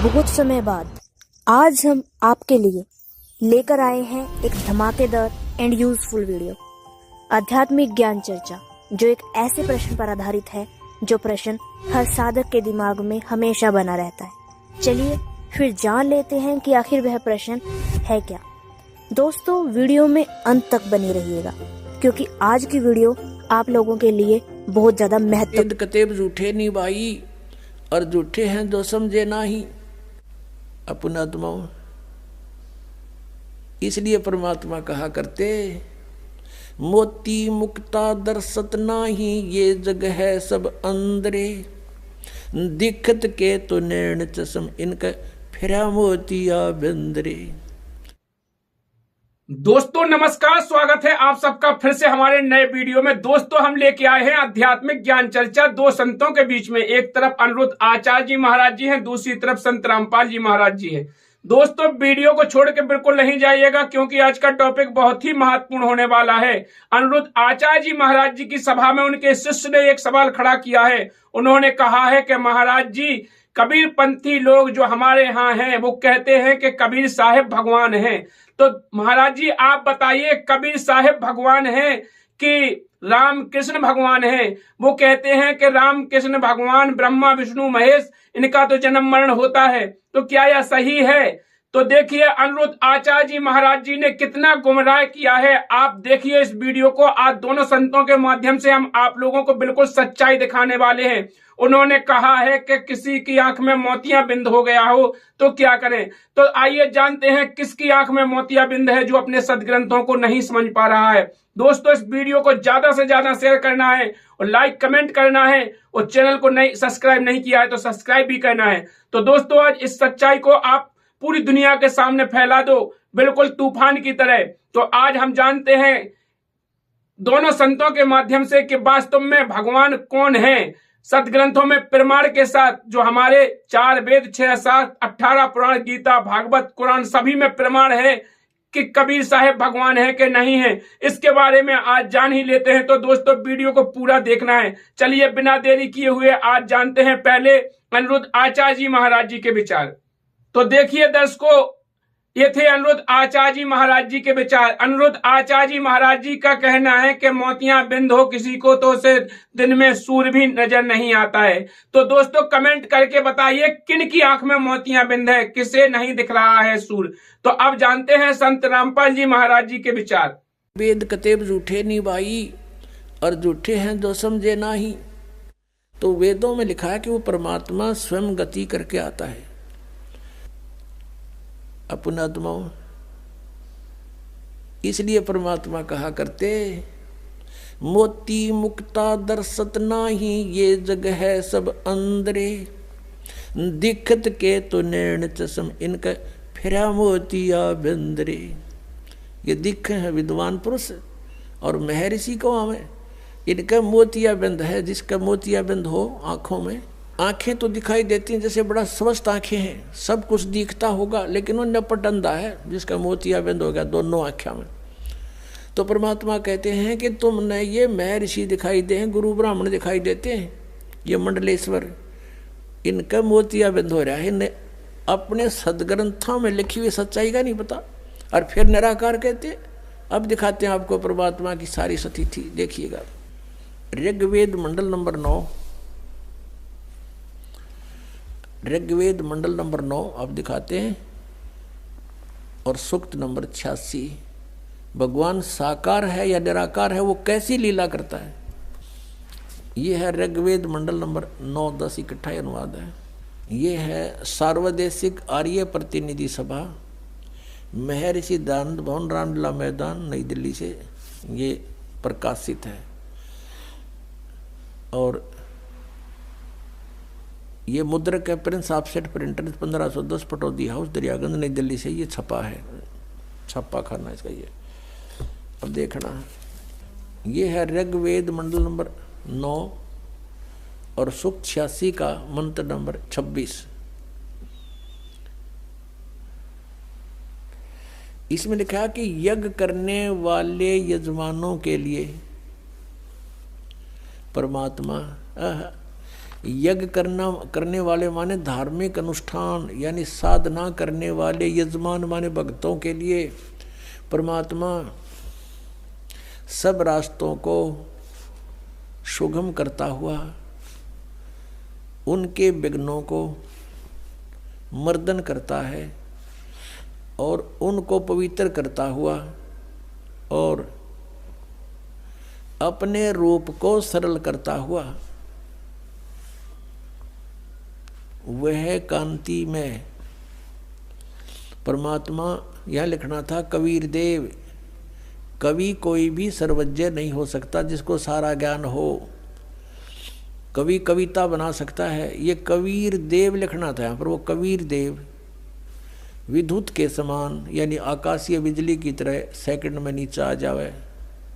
बहुत समय बाद आज हम आपके लिए लेकर आए हैं एक धमाकेदार एंड यूजफुल वीडियो, आध्यात्मिक ज्ञान चर्चा, जो एक ऐसे प्रश्न पर आधारित है जो प्रश्न हर साधक के दिमाग में हमेशा बना रहता है। चलिए फिर जान लेते हैं कि आखिर वह प्रश्न है क्या। दोस्तों, वीडियो में अंत तक बने रहिएगा क्योंकि आज की वीडियो आप लोगों के लिए बहुत ज्यादा महत्वपूर्ण। कतेब झूठे नहीं भाई, और झूठे हैं जो समझे नाही अपनात्मा। इसलिए परमात्मा कहा करते, मोती मुक्ता दर्शत नाही, ये जग है सब अंदरे, दिखत के तो नैन चश्म, इनका फिरा मोतिया बंदरे। दोस्तों नमस्कार, स्वागत है आप सबका फिर से हमारे नए वीडियो में। दोस्तों हम लेके आए हैं आध्यात्मिक ज्ञान चर्चा दो संतों के बीच में। एक तरफ अनिरुद्ध आचार्य जी महाराज जी हैं, दूसरी तरफ संत रामपाल जी महाराज जी हैं। दोस्तों वीडियो को छोड़ के बिल्कुल नहीं जाइएगा क्योंकि आज का टॉपिक बहुत ही महत्वपूर्ण होने वाला है। अनिरुद्ध आचार्य जी महाराज जी की सभा में उनके शिष्य ने एक सवाल खड़ा किया है। उन्होंने कहा है कि महाराज जी, कबीर पंथी लोग जो हमारे यहाँ हैं वो कहते हैं कि कबीर साहिब भगवान हैं। तो महाराज जी आप बताइए, कबीर साहिब भगवान हैं कि राम कृष्ण भगवान हैं? वो कहते हैं कि राम कृष्ण भगवान ब्रह्मा विष्णु महेश, इनका तो जन्म मरण होता है। तो क्या यह सही है? तो देखिए अनिरुद्ध आचार्य जी महाराज जी ने कितना गुमराह किया है। आप देखिए इस वीडियो को। आज दोनों संतों के माध्यम से हम आप लोगों को बिल्कुल सच्चाई दिखाने वाले हैं। उन्होंने कहा है कि किसी की आंख में मोतिया बिंद हो गया हो तो क्या करें। तो आइए जानते हैं किसकी आंख में मोतिया बिंद है जो अपने सदग्रंथों को नहीं समझ पा रहा है। दोस्तों इस वीडियो को ज्यादा से ज्यादा शेयर करना है और लाइक कमेंट करना है, और चैनल को नहीं सब्सक्राइब नहीं किया है तो सब्सक्राइब भी करना है। तो दोस्तों आज इस सच्चाई को आप पूरी दुनिया के सामने फैला दो, बिल्कुल तूफान की तरह। तो आज हम जानते हैं दोनों संतों के माध्यम से कि वास्तव में भगवान कौन है। सदग्रंथों में प्रमाण के साथ, जो हमारे 4 वेद 6 7 18 पुराण, गीता, भागवत, कुरान, सभी में प्रमाण है कि कबीर साहिब भगवान है कि नहीं है। इसके बारे में आज जान ही लेते हैं। तो दोस्तों वीडियो को पूरा देखना है। चलिए बिना देरी किए हुए आज जानते हैं पहले अनिरुद्ध आचार्य जी महाराज जी के विचार। तो देखिए दर्शकों, ये थे अनिरुद्ध आचार्य जी महाराज जी के विचार। अनिरुद्ध आचार्य जी महाराज जी का कहना है कि मोतियां बिंद हो किसी को तो उसे दिन में सूर्य भी नजर नहीं आता है। तो दोस्तों कमेंट करके बताइए किन की आंख में मोतियां बिंद है, किसे नहीं दिख रहा है सूर्य। तो अब जानते हैं संत रामपाल जी महाराज जी के विचार। वेद कतेब झूठे नहीं भाई, और झूठे हैं जो समझे नाही। तो वेदों में लिखा है कि वो परमात्मा स्वयं गति करके आता है अपनात्मा। इसलिए परमात्मा कहा करते, मोती मुक्ता दर्शत नाही, ये जग है सब अंदरे, दिखत के तो नैन चश्म, इनका फिरा मोतिया बंदरे। ये दिख है विद्वान पुरुष और महर्षि को हमें, इनका मोतिया बंद है। जिसका मोतिया बंद हो आंखों में, आंखें तो दिखाई देती हैं जैसे बड़ा स्वस्थ आंखें हैं, सब कुछ दिखता होगा, लेकिन वो नपट अंधा है जिसका मोतिया बंद हो गया दोनों आंखों में। तो परमात्मा कहते हैं कि तुमने ये महर्षि दिखाई दे, गुरु ब्राह्मण दिखाई देते हैं, ये मंडलेश्वर, इनका मोतिया बंद हो रहा है। इन्हें अपने सदग्रंथों में लिखी हुई सच्चाई का नहीं पता, और फिर निराकार कहते। अब दिखाते हैं आपको परमात्मा की सारी स्थिति। देखिएगा ऋग्वेद मंडल नंबर 9, ऋग्वेद मंडल नंबर 9 अब दिखाते हैं, और सूक्त नंबर 86। भगवान साकार है या निराकार है, वो कैसी लीला करता है। ये है ऋग्वेद मंडल नंबर 9, 10 इकट्ठा अनुवाद है। ये है सार्वदेशिक आर्य प्रतिनिधि सभा, महर्षि दयानंद भवन, रामलीला मैदान, नई दिल्ली से ये प्रकाशित है। और ये मुद्रक है Prince offset printer, 1510 Pataudi house, Daryaganj, नई दिल्ली से ये छपा है। छपा खाना इसका ये। अब देखना, ये है ऋग्वेद मंडल नंबर 9 और सूक्त 86 का मंत्र नंबर 26। इसमें लिखा कि यज्ञ करने वाले यजमानों के लिए परमात्मा यज्ञ करने वाले माने धार्मिक अनुष्ठान यानी साधना करने वाले यजमान माने भक्तों के लिए परमात्मा सब रास्तों को सुगम करता हुआ उनके विघ्नों को मर्दन करता है और उनको पवित्र करता हुआ और अपने रूप को सरल करता हुआ वह कांति में परमात्मा यह लिखना था कबीर देव। कवि कोई भी सर्वज्ञ नहीं हो सकता जिसको सारा ज्ञान हो। कवि कविता बना सकता है, ये कबीर देव लिखना था यहाँ पर। वो कबीर देव विद्युत के समान यानी आकाशीय बिजली की तरह सेकंड में नीचे आ जावे,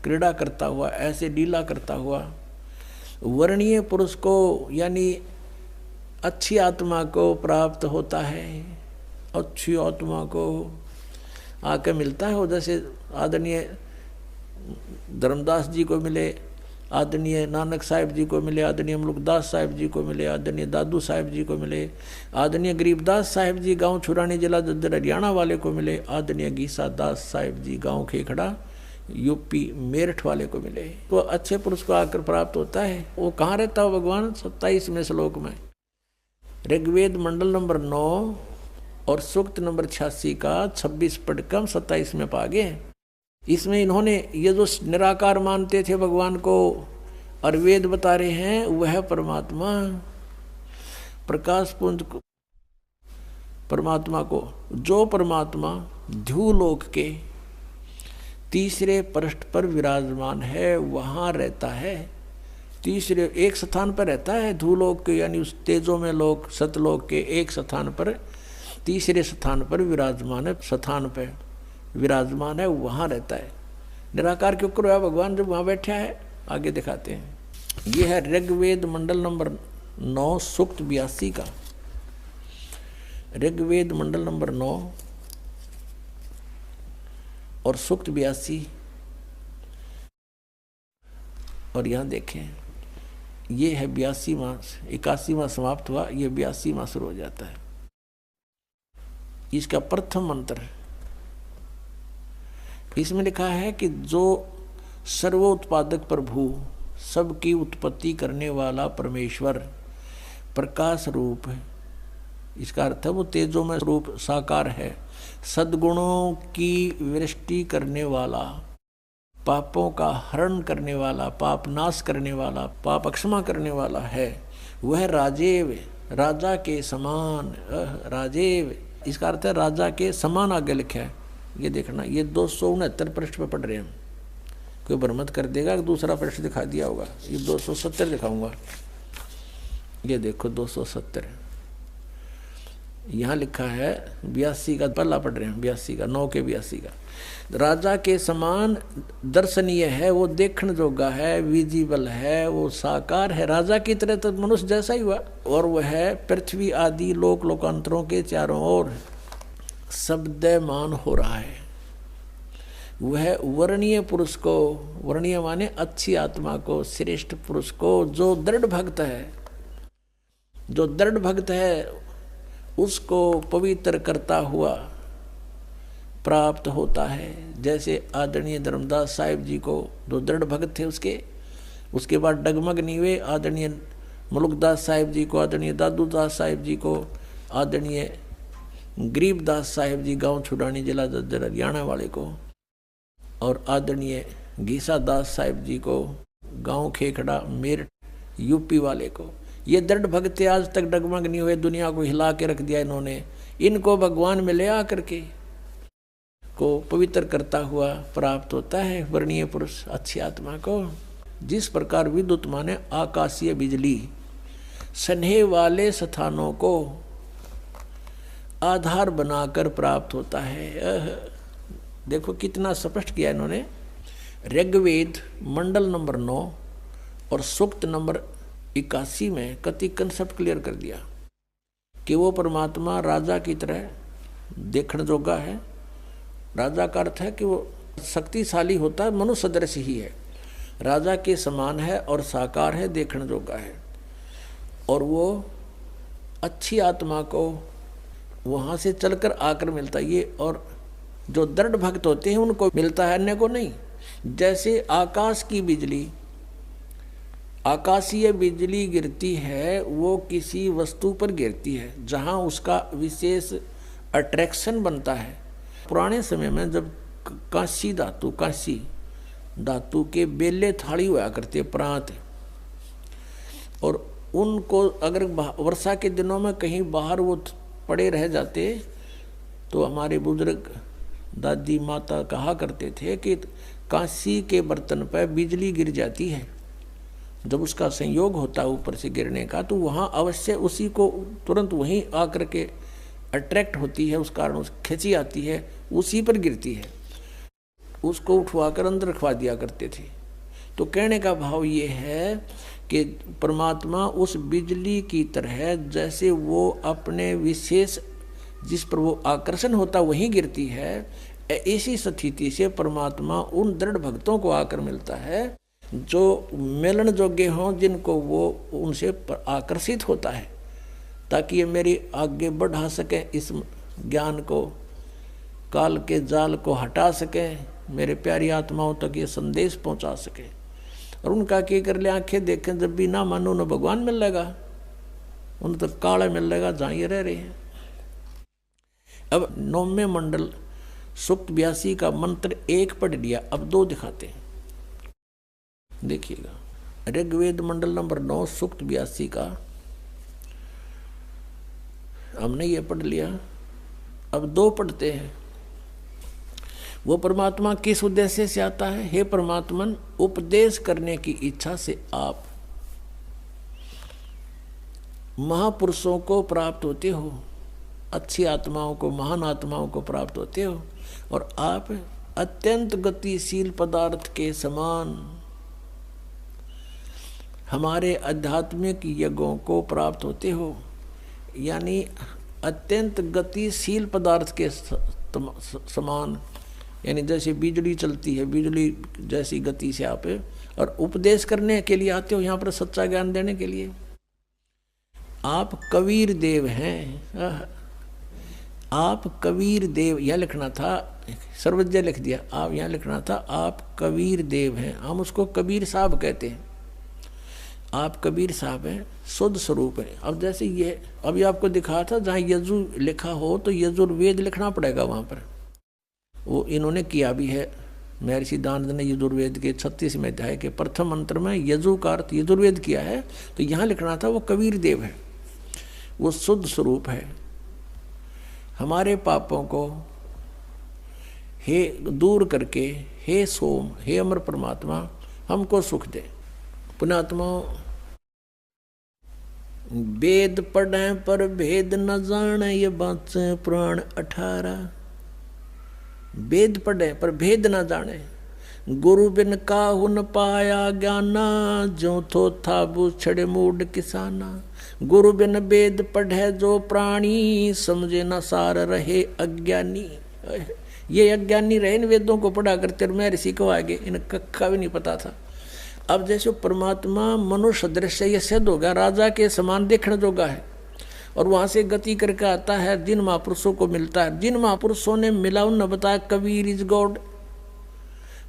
क्रीड़ा करता हुआ, ऐसे लीला करता हुआ वर्णीय पुरुष को यानी अच्छी आत्मा को प्राप्त होता है। अच्छी आत्मा को आके मिलता है वो, जैसे आदरणीय धर्मदास जी को मिले, आदरणीय नानक साहिब जी को मिले, आदरणीय मुल्कदास साहिब जी को मिले, आदरणीय दादू साहिब जी को मिले, आदरणीय गरीबदास साहिब जी गांव छुरानी जिला जद्दर हरियाणा वाले को मिले, आदरणीय गीसा दास साहिब जी गांव खेखड़ा यूपी मेरठ वाले को मिले। तो अच्छे पुरुष को आकर प्राप्त होता है। वो कहाँ रहता हो भगवान? 27वें श्लोक में ऋग्वेद मंडल नंबर 9 और सूक्त नंबर 86 का 26 पढ़कर 27 में पा गए। इसमें इन्होंने ये जो निराकार मानते थे भगवान को और वेद बता रहे हैं वह परमात्मा प्रकाश पुंज को, परमात्मा को, जो परमात्मा ध्युलोक के तीसरे पृष्ठ पर विराजमान है वहाँ रहता है। तीसरे एक स्थान पर रहता है ध्युलोक के यानी उस तेजो में लोक सतलोक के एक स्थान पर, तीसरे स्थान पर विराजमान है, स्थान पर विराजमान है वहाँ रहता है। निराकार क्यों करो भगवान जब वहाँ बैठा है? आगे दिखाते हैं। ये है ऋग्वेद मंडल नंबर 9 सूक्त 82 का। ऋग्वेद मंडल नंबर 9 और सूक्त 82 और यहाँ देखें ये है 82वां, 81वां समाप्त हुआ, ये 82वां शुरू हो जाता है। इसका प्रथम मंत्र इसमें लिखा है कि जो सर्वोत्पादक प्रभु, सबकी उत्पत्ति करने वाला परमेश्वर प्रकाश रूप है। इसका अर्थ है वो तेजो में रूप साकार है, सद्गुणों की वृष्टि करने वाला, पापों का हरण करने वाला, पाप नाश करने वाला, पाप अक्षमा करने वाला है। वह राजेव, राजा के समान, राजेव इसका अर्थ है राजा के समान आगे लिखा है। ये देखना, ये 269 पृष्ठ पर पढ़ रहे हैं। कोई भ्रमत कर देगा कि दूसरा पृष्ठ दिखा दिया होगा। ये 270 दिखाऊंगा। ये देखो 270 यहाँ लिखा है। 82 का पहला पढ़ रहे हैं, 82 का 9 के 82 का। राजा के समान दर्शनीय है, वो देखने जोगा है, विजिबल है, वो साकार है, राजा की तरह तो मनुष्य जैसा ही हुआ। और वह है पृथ्वी आदि लोक लोकांतरों के चारों ओर शब्दमान हो रहा है। वह वर्णीय पुरुष को, वर्णीय माने अच्छी आत्मा को, श्रेष्ठ पुरुष को, जो दृढ़ भक्त है, जो दृढ़ भक्त है उसको पवित्र करता हुआ प्राप्त होता है। जैसे आदरणीय धर्मदास साहिब जी को जो दृढ़ भक्त थे उसके बाद डगमग नहीं हुए। आदरणीय मुल्कदास साहिब जी को, आदरणीय दादू दास साहिब जी को, आदरणीय गरीबदास साहिब जी गांव छुड़ानी जिला जद्दर हरियाणा वाले को, और आदरणीय गीसा दास साहिब जी को गांव खेखड़ा मेरठ यूपी वाले को। ये दृढ़ भक्त आज तक डगमग नहीं हुए, दुनिया को हिला के रख दिया इन्होंने। इनको भगवान में ले आकर के को पवित्र करता हुआ प्राप्त होता है वर्णीय पुरुष अच्छी आत्मा को। जिस प्रकार विद्युत माने आकाशीय बिजली स्नेह वाले स्थानों को आधार बनाकर प्राप्त होता है। देखो कितना स्पष्ट किया इन्होंने। ऋग्वेद मंडल नंबर 9 और सूक्त नंबर 81 में कति कंसेप्ट क्लियर कर दिया कि वो परमात्मा राजा की तरह देखने जोगा है। राजा का अर्थ है कि वो शक्तिशाली होता है, मनुष्य सदृश ही है, राजा के समान है और साकार है, देखने जोगा है। और वो अच्छी आत्मा को वहाँ से चलकर आकर मिलता है। ये और जो दृढ़ भक्त होते हैं उनको मिलता है, अन्य को नहीं। जैसे आकाश की बिजली, आकाशीय बिजली गिरती है, वो किसी वस्तु पर गिरती है जहाँ उसका विशेष अट्रैक्शन बनता है। पुराने समय में जब कांसी धातु के बेले थाली हुआ करते प्रांत, और उनको अगर वर्षा के दिनों में कहीं बाहर वो पड़े रह जाते तो हमारे बुजुर्ग दादी माता कहा करते थे कि कांसी के बर्तन पर बिजली गिर जाती है, जब उसका संयोग होता है ऊपर से गिरने का, तो वहाँ अवश्य उसी को तुरंत वहीं आकर के अट्रैक्ट होती है, उस कारण उस खिंची आती है, उसी पर गिरती है। उसको उठवाकर अंदर रखवा दिया करते थे। तो कहने का भाव ये है कि परमात्मा उस बिजली की तरह, जैसे वो अपने विशेष जिस पर वो आकर्षण होता वहीं गिरती है, ऐसी स्थिति से परमात्मा उन दृढ़ भक्तों को आकर मिलता है जो मिलन योग्य हों, जिनको वो उनसे आकर्षित होता है, ताकि ये मेरी आगे बढ़ा सके, इस ज्ञान को, काल के जाल को हटा सके, मेरे प्यारी आत्माओं तक ये संदेश पहुंचा सके। और उनका क्या कर ले, आंखें देखें जब भी ना मानो न भगवान मिल लेगा, उन तक काला मिल लेगा जहाँ ये रह रहे हैं। अब 9वें मंडल सूक्त 82 का मंत्र 1 पढ़ लिया, अब 2 दिखाते हैं, देखिएगा। ऋग्वेद मंडल नंबर 9 सूक्त 82 का हमने ये पढ़ लिया, अब 2 पढ़ते हैं। वो परमात्मा किस उद्देश्य से आता है? हे परमात्मन, उपदेश करने की इच्छा से आप महापुरुषों को प्राप्त होते हो, अच्छी आत्माओं को, महान आत्माओं को प्राप्त होते हो, और आप अत्यंत गतिशील पदार्थ के समान हमारे आध्यात्मिक यज्ञों को प्राप्त होते हो। यानी अत्यंत गतिशील पदार्थ के समान, यानी जैसे बिजली चलती है, बिजली जैसी गति से आप, और उपदेश करने के लिए आते हो, यहाँ पर सच्चा ज्ञान देने के लिए। आप कबीर देव हैं, आप कबीर देव, यह लिखना था, सर्वज्ञ लिख दिया, आप यहाँ लिखना था आप कबीर देव हैं। हम उसको कबीर साहब कहते हैं, आप कबीर साहब हैं, शुद्ध स्वरूप है। अब जैसे ये अभी आपको दिखा था, जहाँ यजु लिखा हो तो यजुर्वेद लिखना पड़ेगा वहाँ पर, वो इन्होंने किया भी है। महर्षि दानंद ने यजुर्वेद के 36वें अध्याय के प्रथम मंत्र में यजु का अर्थ यजुर्वेद किया है, तो यहाँ लिखना था वो कबीर देव है, वो शुद्ध स्वरूप है। हमारे पापों को हे दूर करके, हे सोम, हे अमर परमात्मा, हमको सुख दे। पुण्यात्मा, वेद पढ़े पर भेद न जाने, ये बात पुराण 18। वेद पढ़े पर भेद न जाने, गुरु बिन काहू न पाया ज्ञाना, जो थो था बूछड़े मूड किसाना। गुरु बिन वेद पढ़े जो प्राणी, समझे न सार रहे अज्ञानी। ये अज्ञानी रहे, इन वेदों को पढ़ा करते, और मैं ऋषि को आगे इन कक्का भी नहीं पता था। अब जैसे परमात्मा मनुष्य दृश्य ये सिद्ध होगा, राजा के समान देखने जोगा है, और वहाँ से गति करके आता है, जिन महापुरुषों को मिलता है, जिन महापुरुषों ने मिला उन्होंने बताया कबीर इज गॉड।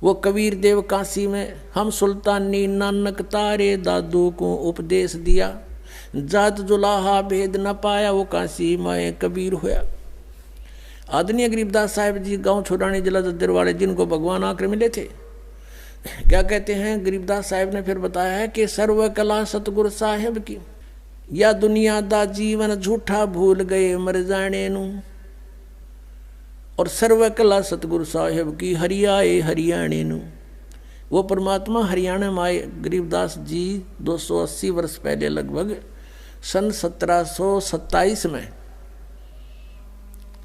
वो कबीर देव काशी में, हम सुल्तानी नानक तारे दादू को उपदेश दिया, जात जुलाहा भेद न पाया, वो काशी माए कबीर होया। आदरणीय गरीबदास साहिब जी गांव छोड़ानी जिला जज्जर वाले, जिनको भगवान आकर मिले थे, क्या कहते हैं गरीबदास साहिब ने फिर बताया है कि सर्व कला सतगुरु साहिब की, या दुनिया दा जीवन झूठा भूल गए मर जाने नू, और सर्व कला सतगुरु साहिब की हरियाए हरियाणे नू। वो परमात्मा हरियाणा में आए गरीबदास जी 280 वर्ष पहले, लगभग सन 1727 में,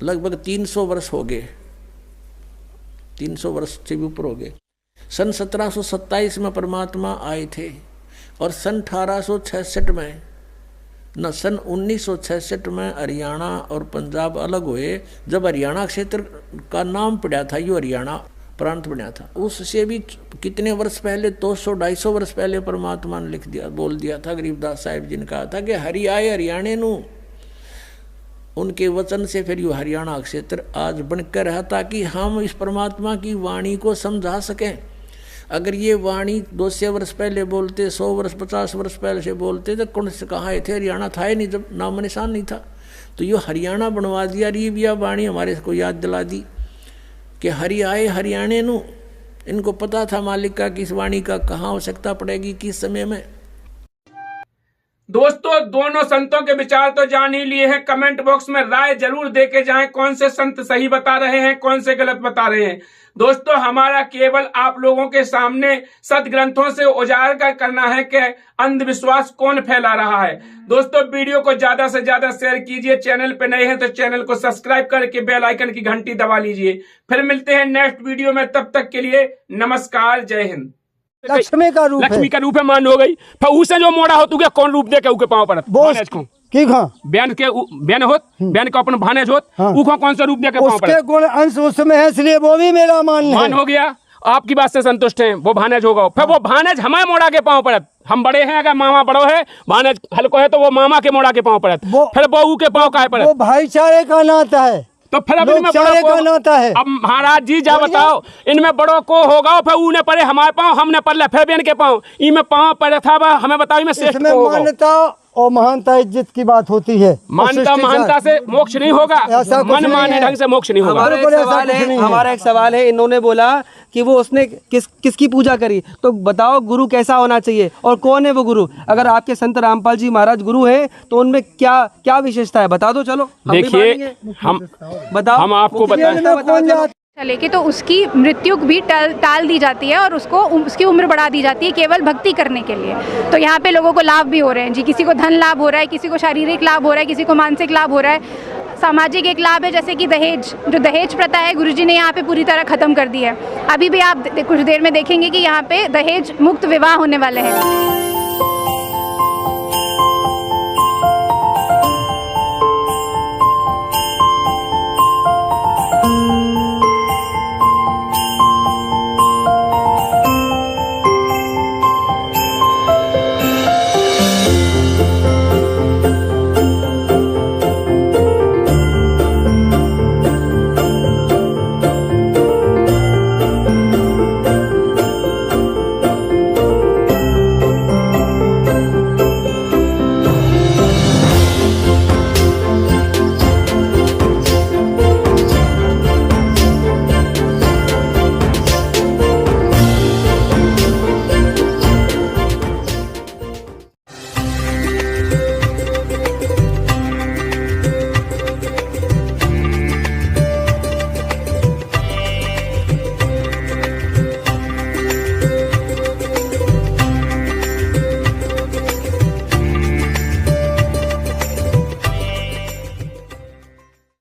लगभग 300 वर्ष हो गए, 300 वर्ष से भी ऊपर हो गए। सन 1727 में परमात्मा आए थे, और सन 1866 में, न सन 1966 में हरियाणा और पंजाब अलग हुए। जब हरियाणा क्षेत्र का नाम पड़ा था, यो हरियाणा प्रांत बना था। उससे भी कितने वर्ष पहले, 200-250 वर्ष पहले परमात्मा ने लिख दिया, बोल दिया था। गरीबदास साहिब जी ने कहा था कि हरि आए हरियाणे नू, उनके वचन से फिर यू हरियाणा क्षेत्र आज बनकर रहा, ताकि हम इस परमात्मा की वाणी को समझा सकें। अगर ये वाणी 200 वर्ष पहले बोलते, 100 वर्ष 50 वर्ष पहले से बोलते, तो कौन से कहाँ थे, हरियाणा था ही नहीं, जब नाम निशान नहीं था। तो ये हरियाणा बनवा दिया। ये भी वाणी हमारे को याद दिला दी कि हरि आए हरियाणे नू। इनको पता था मालिक का कि इस वाणी का कहाँ आवश्यकता पड़ेगी, किस समय में। दोस्तों दोनों संतों के विचार तो जान ही लिए हैं, कमेंट बॉक्स में राय जरूर देके जाएं, कौन से संत सही बता रहे हैं, कौन से गलत बता रहे हैं। दोस्तों हमारा केवल आप लोगों के सामने सदग्रंथों से उजागर करना है कि अंधविश्वास कौन फैला रहा है। दोस्तों वीडियो को ज्यादा से ज्यादा शेयर कीजिए, चैनल पे नए हैं तो चैनल को सब्सक्राइब करके बेल आइकन की घंटी दबा लीजिए। फिर मिलते हैं नेक्स्ट वीडियो में, तब तक के लिए नमस्कार, जय हिंद। लक्ष्मी का रूप है मान हो गई। फिर उसे जो मोड़ा हो तू कौन रूप दे के उके पांव पर भानेज को की खा बयान के बयान होत बयान को अपन भानेज होत उको कौन सा रूप दे के पांव पर उसके गुण अंश उसमें है, इसलिए वो भी मेरा मान हो गया। आपकी बात से संतुष्ट हैं, वो भानेज होगा। फिर वो भानेज हमारे मोड़ा के पांव पर, हम बड़े हैं, अगर मामा बड़ो है, भानेज हल्को है तो वो मामा के मोड़ा के पांव पर, फिर बहू के पांव का पर। वो भाईचारे का नाता है, तो फिर अब इनमें बड़ों को नाता है। अब महाराज जी जा बताओ, इनमें बड़ों को होगा, फिर उन्हें पड़े हमारे पाँव, हमने पड़े फिर बेन के पाँव, इनमें पाँव पड़े था, हमें बताओ इनमें श्रेष्ठ को होगा। मान्यता और महानता इज्जत की बात होती है। मानता महानता से मोक्ष नहीं होगा, मन माने ढंग से मोक्ष नहीं होगा। हमारा एक सवाल है, इन्होंने बोला कि वो उसने किसकी पूजा करी, तो बताओ गुरु कैसा होना चाहिए और कौन है वो गुरु? अगर आपके संत रामपाल जी महाराज गुरु हैं तो उनमें क्या क्या विशेषता है, बता दो। चलो देखिए, हम बताओ, हम आपको बताएं लेके तो उसकी मृत्यु भी टाल दी जाती है और उसको उसकी उम्र बढ़ा दी जाती है केवल भक्ति करने के लिए। तो यहाँ पे लोगों को लाभ भी हो रहे हैं जी, किसी को धन लाभ हो रहा है, किसी को शारीरिक लाभ हो रहा है, किसी को मानसिक लाभ हो रहा है। सामाजिक एक लाभ है, जैसे कि दहेज, जो दहेज प्रथा है गुरुजी ने यहाँ पे पूरी तरह खत्म कर दी है। अभी भी आप कुछ देर में देखेंगे कि यहाँ पे दहेज मुक्त विवाह होने वाले हैं।